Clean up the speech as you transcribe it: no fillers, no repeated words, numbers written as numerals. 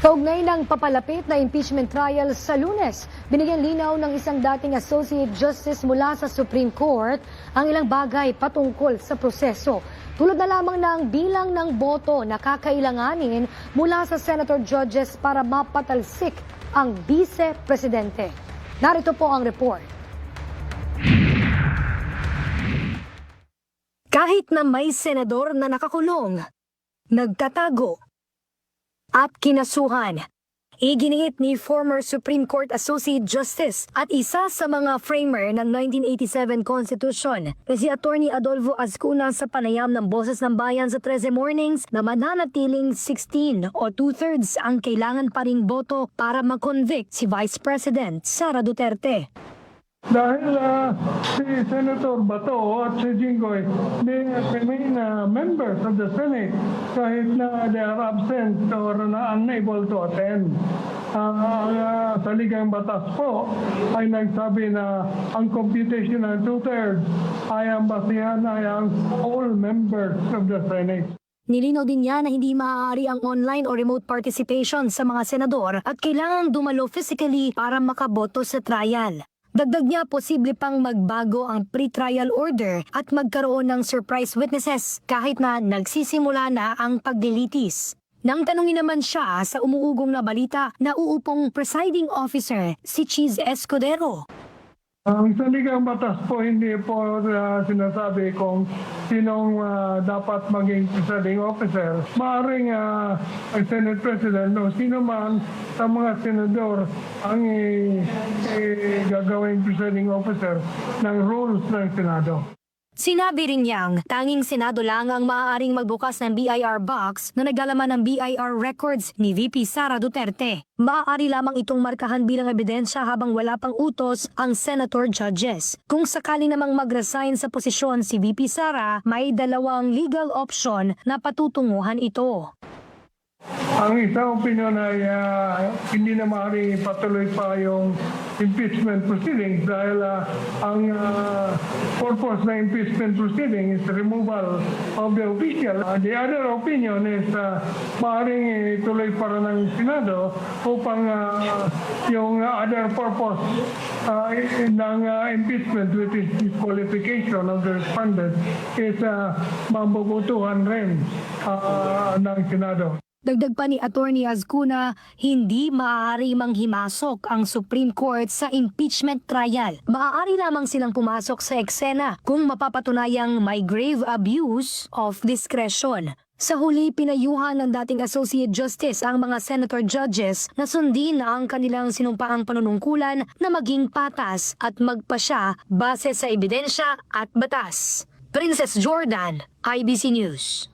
Kaugnay ng papalapit na impeachment trial sa Lunes, binigyan linaw ng isang dating Associate Justice mula sa Supreme Court ang ilang bagay patungkol sa proseso. Tulad na lamang ng bilang ng boto na kakailanganin mula sa Senator Judges para mapatalsik ang Vice Presidente. Narito po ang report. Kahit na may senador na nakakulong, nagtatago, at kinasuhan, iginiit ni former Supreme Court Associate Justice at isa sa mga framer ng 1987 Constitution na si Attorney Adolfo Azcuna sa panayam ng Boses ng Bayan sa 13 Mornings na mananatiling 16 o 2/3 ang kailangan pa ring boto para mag-convict si Vice President Sara Duterte. Dahil si Senator Bato at si Jinggoy, they remain members of the Senate kahit na they are absent or unable to attend. Ang saligang batas po ay nagsabi na ang computation ng 2/3 ay ang basihan ay ang all members of the Senate. Nilinaw din niya na hindi maaari ang online o remote participation sa mga senador at kailangang dumalo physically para makaboto sa trial. Dagdag niya, posible pang magbago ang pre-trial order at magkaroon ng surprise witnesses kahit na nagsisimula na ang paglilitis. Nang tanungin naman siya sa umuugong na balita na uupong presiding officer si Cheese Escudero. Ang saligang batas po hindi po sinasabi kung sinong dapat maging presiding officer. Maaaring ang Senate President o sino man sa mga senador ang gagawing presiding officer ng rules ng Senado. Sinabi rin niyang tanging Senado lang ang maaaring magbukas ng BIR box na naglalaman ng BIR records ni VP Sara Duterte. Maaari lamang itong markahan bilang ebidensya habang wala pang utos ang Senator Judges. Kung sakali namang mag-resign sa posisyon si VP Sara, may dalawang legal option na patutunguhan ito. Ang isang opinion ay hindi na maaaring patuloy pa yung impeachment proceedings dahil ang purpose ng impeachment proceeding is removal of the official. The other opinion is maaaring ituloy para ng Senado upang yung other purpose ng impeachment, which is disqualification of the respondent, is mabubutuhan rin ng Senado. Dagdag pa ni Attorney Azcuna, hindi maaari manghimasok ang Supreme Court sa impeachment trial. Maaari lamang silang pumasok sa eksena kung mapapatunayang may grave abuse of discretion. Sa huli, pinayuhan ng dating Associate Justice ang mga Senator Judges na sundin ang kanilang sinumpaang panunungkulan na maging patas at magpasya base sa ebidensya at batas. Princess Jordan, IBC News.